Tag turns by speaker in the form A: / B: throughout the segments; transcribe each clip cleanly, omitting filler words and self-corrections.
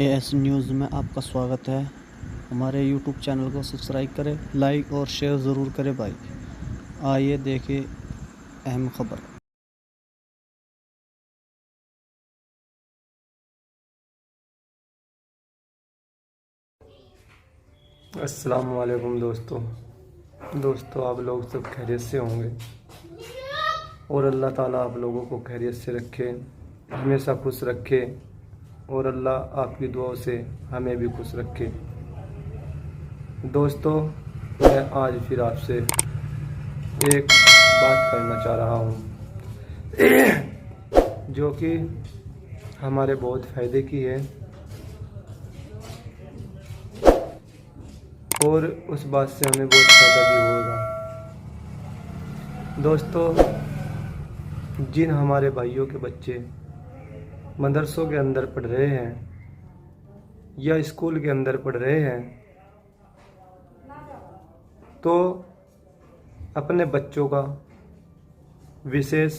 A: As news में आपका स्वागत है। हमारे यूट्यूब चैनल को सब्सक्राइब करें, लाइक और शेयर ज़रूर करें भाई। आइए देखिए अहम खबर।
B: अस्सलाम वालेकुम दोस्तों आप लोग सब खैरियत से होंगे और अल्लाह ताला आप लोगों को खैरियत से रखे, हमेशा खुश रखे और अल्लाह आपकी दुआओं से हमें भी खुश रखे। दोस्तों मैं आज फिर आपसे एक बात करना चाह रहा हूँ जो कि हमारे बहुत फ़ायदे की है और उस बात से हमें बहुत फ़ायदा भी होगा। दोस्तों जिन हमारे भाइयों के बच्चे मदरसों के अंदर पढ़ रहे हैं या स्कूल के अंदर पढ़ रहे हैं, तो अपने बच्चों का विशेष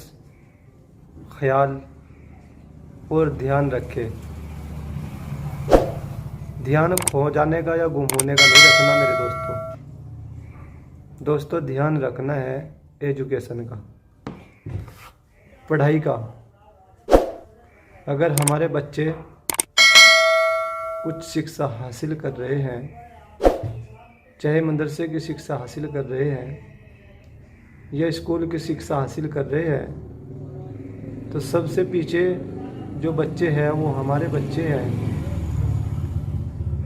B: ख्याल और ध्यान रखें। ध्यान खो जाने का या गुम होने का नहीं रखना मेरे दोस्तों ध्यान रखना है एजुकेशन का, पढ़ाई का। अगर हमारे बच्चे कुछ शिक्षा हासिल कर रहे हैं, चाहे मदरसे की शिक्षा हासिल कर रहे हैं या स्कूल की शिक्षा हासिल कर रहे हैं, तो सबसे पीछे जो बच्चे हैं वो हमारे बच्चे हैं।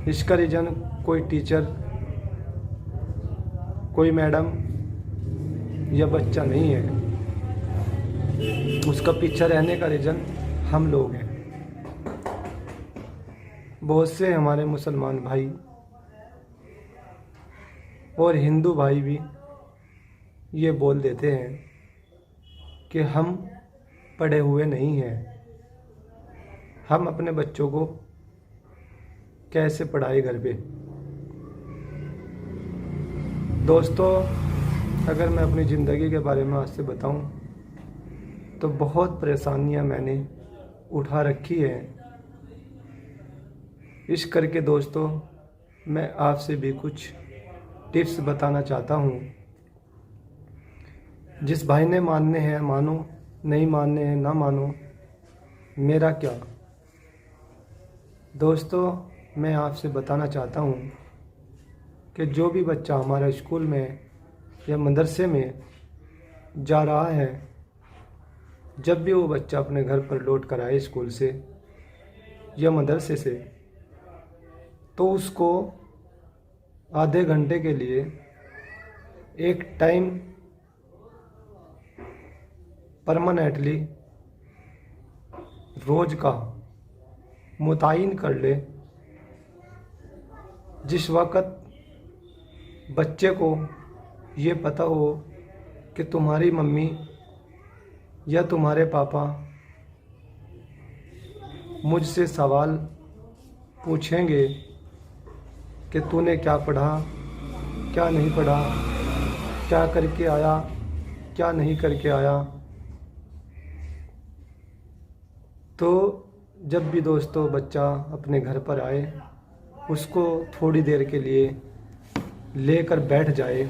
B: इसका रीज़न कोई टीचर, कोई मैडम या बच्चा नहीं है, उसका पीछे रहने का रीज़न हम लोग हैं। बहुत से हमारे मुसलमान भाई और हिंदू भाई भी ये बोल देते हैं कि हम पढ़े हुए नहीं हैं, हम अपने बच्चों को कैसे पढ़ाए घर पे। दोस्तों अगर मैं अपनी ज़िंदगी के बारे में आज से बताऊं तो बहुत परेशानियां मैंने उठा रखी है। इस करके दोस्तों मैं आपसे भी कुछ टिप्स बताना चाहता हूं। जिस भाई ने मानने हैं मानो, नहीं मानने हैं ना मानो, मेरा क्या। दोस्तों मैं आपसे बताना चाहता हूं कि जो भी बच्चा हमारा स्कूल में या मदरसे में जा रहा है, जब भी वो बच्चा अपने घर पर लौट कर आए स्कूल से या मदरसे से, तो उसको आधे घंटे के लिए एक टाइम परमानेंटली रोज़ का मुतय्यन कर ले, जिस वक़्त बच्चे को ये पता हो कि तुम्हारी मम्मी या तुम्हारे पापा मुझसे सवाल पूछेंगे कि तूने क्या पढ़ा, क्या नहीं पढ़ा, क्या करके आया, क्या नहीं करके आया। तो जब भी दोस्तों बच्चा अपने घर पर आए, उसको थोड़ी देर के लिए लेकर बैठ जाए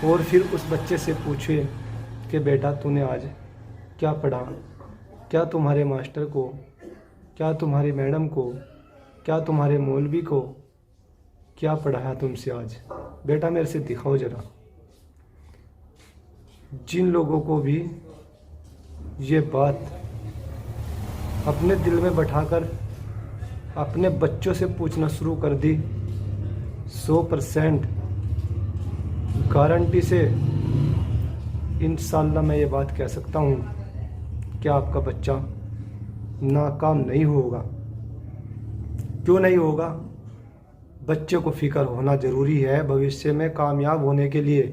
B: और फिर उस बच्चे से पूछे कि बेटा तूने आज क्या पढ़ा, क्या तुम्हारे मास्टर को, क्या तुम्हारी मैडम को, क्या तुम्हारे मौलवी को क्या पढ़ाया तुमसे आज, बेटा मेरे से दिखाओ ज़रा। जिन लोगों को भी ये बात अपने दिल में बैठाकर अपने बच्चों से पूछना शुरू कर दी, 100% गारंटी से इंशाल्लाह मैं ये बात कह सकता हूँ कि आपका बच्चा नाकाम नहीं होगा। क्यों नहीं होगा? बच्चे को फ़िक्र होना ज़रूरी है भविष्य में कामयाब होने के लिए।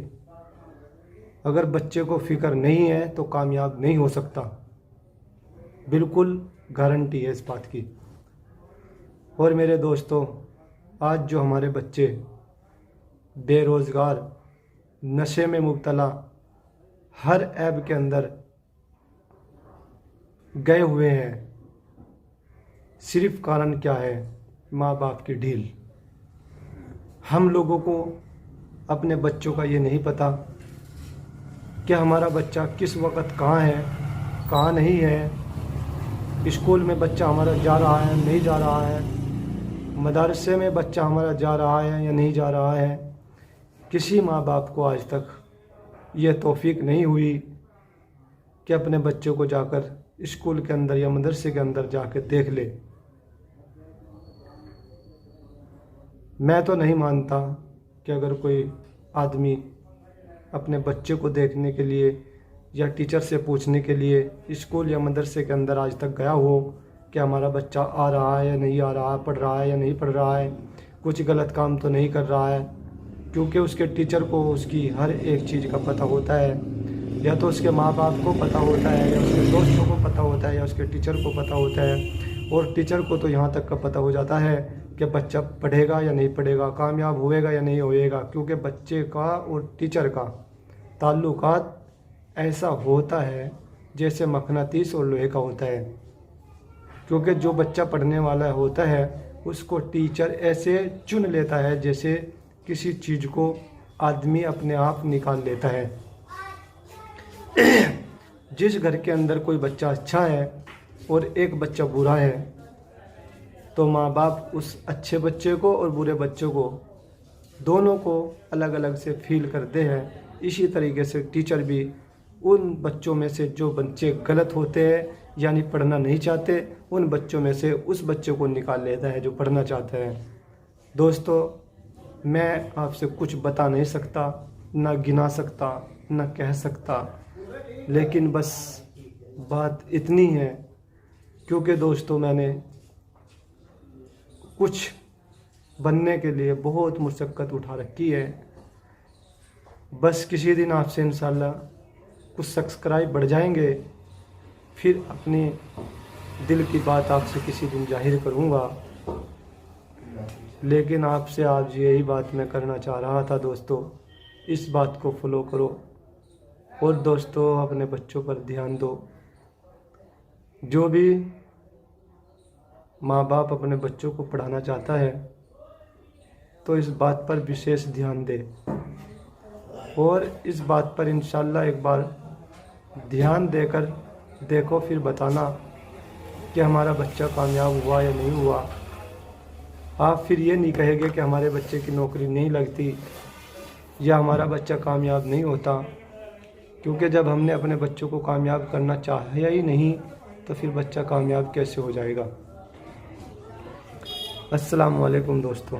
B: अगर बच्चे को फ़िक्र नहीं है तो कामयाब नहीं हो सकता, बिल्कुल गारंटी है इस बात की। और मेरे दोस्तों आज जो हमारे बच्चे बेरोज़गार, नशे में मुब्तला, हर ऐब के अंदर गए हुए हैं, सिर्फ कारण क्या है? माँ बाप की ढील। हम लोगों को अपने बच्चों का ये नहीं पता कि हमारा बच्चा किस वक्त कहाँ है, कहाँ नहीं है। स्कूल में बच्चा हमारा जा रहा है, नहीं जा रहा है। मदरसे में बच्चा हमारा जा रहा है या नहीं जा रहा है। किसी माँ बाप को आज तक ये तौफीक नहीं हुई कि अपने बच्चों को जाकर स्कूल के अंदर या मदरसे के अंदर जाकर देख ले। मैं तो नहीं मानता कि अगर कोई आदमी अपने बच्चे को देखने के लिए या टीचर से पूछने के लिए स्कूल या मदरसे के अंदर आज तक गया हो कि हमारा बच्चा आ रहा है या नहीं आ रहा है, पढ़ रहा है या नहीं पढ़ रहा है, कुछ गलत काम तो नहीं कर रहा है। क्योंकि उसके टीचर को उसकी हर एक चीज़ का पता होता है, या तो उसके माँ बाप को पता होता है, या उसके दोस्तों को पता होता है, या उसके टीचर को पता होता है। और टीचर को तो यहाँ तक का पता हो जाता है कि बच्चा पढ़ेगा या नहीं पढ़ेगा, कामयाब होएगा या नहीं होएगा। क्योंकि बच्चे का और टीचर का ताल्लुकात ऐसा होता है जैसे मकनातीस और लोहे का होता है। क्योंकि जो बच्चा पढ़ने वाला होता है उसको टीचर ऐसे चुन लेता है जैसे किसी चीज़ को आदमी अपने आप निकाल लेता है। जिस घर के अंदर कोई बच्चा अच्छा है और एक बच्चा बुरा है, तो माँ बाप उस अच्छे बच्चे को और बुरे बच्चे को दोनों को अलग अलग से फील करते हैं। इसी तरीके से टीचर भी उन बच्चों में से जो बच्चे गलत होते हैं यानी पढ़ना नहीं चाहते, उन बच्चों में से उस बच्चे को निकाल लेता है जो पढ़ना चाहते हैं। दोस्तों, मैं आपसे कुछ बता नहीं सकता, ना गिना सकता, ना कह सकता, लेकिन बस बात इतनी है। क्योंकि दोस्तों, मैंने कुछ बनने के लिए बहुत मुशक्क़त उठा रखी है। बस किसी दिन आपसे इंशाल्लाह कुछ सब्सक्राइब बढ़ जाएंगे, फिर अपनी दिल की बात आपसे किसी दिन जाहिर करूँगा। लेकिन आपसे आज यही बात मैं करना चाह रहा था दोस्तों, इस बात को फॉलो करो और दोस्तों अपने बच्चों पर ध्यान दो। जो भी माँ बाप अपने बच्चों को पढ़ाना चाहता है तो इस बात पर विशेष ध्यान दे, और इस बात पर इंशाल्लाह एक बार ध्यान देकर देखो, फिर बताना कि हमारा बच्चा कामयाब हुआ या नहीं हुआ। आप फिर ये नहीं कहेंगे कि हमारे बच्चे की नौकरी नहीं लगती या हमारा बच्चा कामयाब नहीं होता। क्योंकि जब हमने अपने बच्चों को कामयाब करना चाहा ही नहीं तो फिर बच्चा कामयाब कैसे हो जाएगा। अस्सलाम वालेकुम दोस्तों।